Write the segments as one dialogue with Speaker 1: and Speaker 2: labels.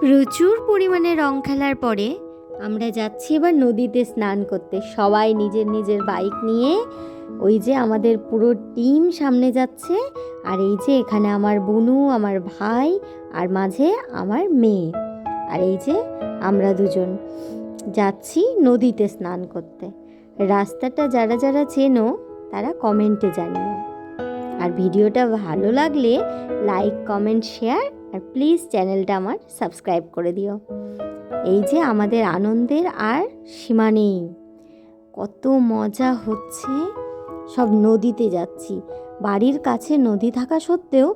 Speaker 1: প্রচুর পরিমাণে রং খেলার পরে আমরা যাচ্ছি এবার নদীতে স্নান করতে। সবাই নিজের নিজের বাইক নিয়ে, ওই যে আমাদের পুরো টিম সামনে যাচ্ছে, আর এই যে এখানে আমার বুনু, আমার ভাই, আর মাঝে আমার মেয়ে, আর এই যে আমরা দুজন যাচ্ছি নদীতে স্নান করতে। রাস্তাটা যারা যারা চেনো তারা কমেন্টে জানিও, আর ভিডিওটা ভালো লাগলে লাইক, কমেন্ট, শেয়ার, আর প্লিজ চ্যানেলটা আমার সাবস্ক্রাইব করে দিও। এই যে আমাদের আনন্দের আর সীমা নেই, কত মজা হচ্ছে। সব নদীতে যাচ্ছি, বাড়ির কাছে নদী থাকা সত্ত্বেও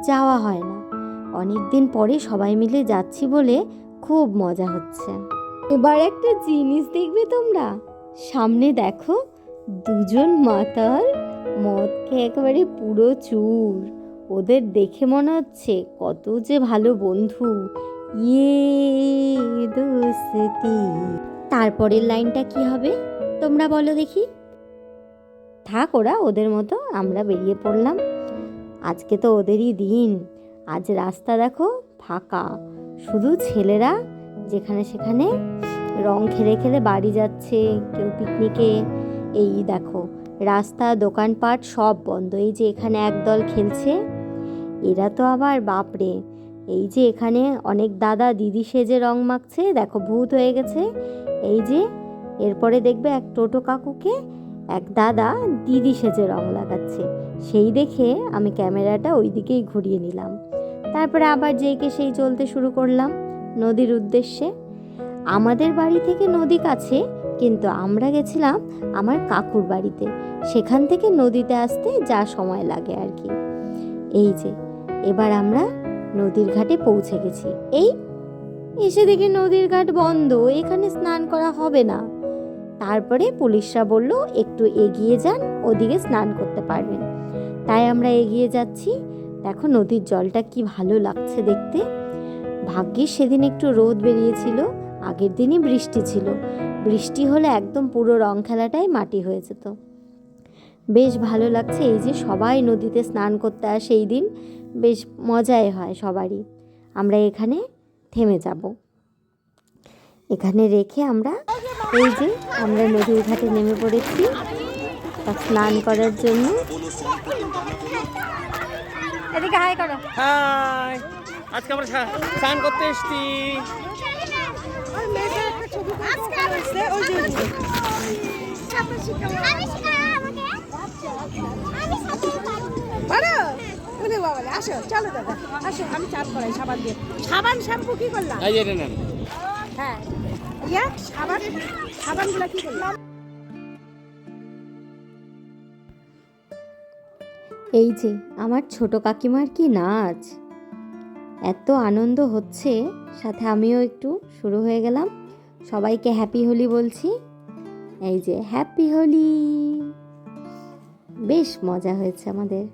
Speaker 1: যাওয়া হয় না। অনেক দিন পরে সবাই মিলে যাচ্ছি বলে খুব মজা হচ্ছে। এবার একটা জিনিস দেখবে তোমরা, সামনে দেখো দুজন মাতাল মদ খেয়ে একেবারে পুরো চুর। ওদের দেখে মনে হচ্ছে কত যে ভালো বন্ধু। ইয়ে দোস্তি। তারপরের লাইনটা কি হবে তোমরা বলো দেখি। থাক ওরা ওদের মতো, আমরা বেরিয়ে পড়লাম। আজকে তো ওদেরই দিন। আজ রাস্তা দেখো ফাঁকা, শুধু ছেলেরা যেখানে সেখানে রং খেলে খেলে বাড়ি যাচ্ছে, কেউ পিকনিকে। এই দেখো রাস্তা, দোকানপাট সব বন্ধ। এই যে এখানে একদল খেলছে, এরা তো আবার বাপরে। এই যে এখানে অনেক দাদা দিদি সেজে রং মাখছে, দেখো ভূত হয়ে গেছে। এই যে এরপরে দেখবে এক টোটো কাকুকে এক দাদা দিদি সেজে রং লাগাচ্ছে। সেই দেখে আমি ক্যামেরাটা ওই দিকেই ঘুরিয়ে নিলাম। তারপরে আবার যেইকে সেই চলতে শুরু করলাম নদীর উদ্দেশ্যে। আমাদের বাড়ি থেকে নদী কাছে, কিন্তু আমরা গেছিলাম আমার কাকুর বাড়িতে। সেখান থেকে নদীতে আসতে যা সময় লাগে আর কি। এই যে এবার আমরা নদীর ঘাটে পৌঁছে গেছি। এই এসে দেখি নদীর ঘাট বন্ধ, এখানে স্নান করা হবে না। তারপরে পুলিশরা বলল একটু এগিয়ে যান, ওদিকে স্নান করতে পারবেন। তাই আমরা এগিয়ে যাচ্ছি। দেখো নদীর জলটা কি ভালো লাগছে দেখতে। ভাগ্যিস সেদিন একটু রোদ বেরিয়েছিল, আগের দিনই বৃষ্টি ছিল। বৃষ্টি হলে একদম পুরো রং খেলাটাই মাটি হয়ে যেত। বেশ ভালো লাগছে। এই যে সবাই নদীতে স্নান করতে আসে এই দিন, বেশ মজাই হয় সবারই। আমরা এখানে থেমে যাব, এখানে রেখে আমরা এই যে আমরা নদীর ঘাটে নেমে পড়েছি স্নান করার জন্য। এদিকে হাই করো।
Speaker 2: হাই, আজকে আমরা স্নান করতে এসেছি।
Speaker 3: আসো চলো দাদা, আসো আমি চান করাই সাবান দিয়ে। সাবান শ্যাম্পু কি করলাম? হ্যাঁ ইয়া সাবানগুলো কি করলাম?
Speaker 1: এই যে আমার ছোট কাকিমার কি নাচ, এত আনন্দ হচ্ছে, সাথে আমিও একটু শুরু হয়ে গেলাম। সবাইকে হ্যাপি হোলি বলছি। এই যে হ্যাপি হোলি। বেশ মজা হয়েছে আমাদের।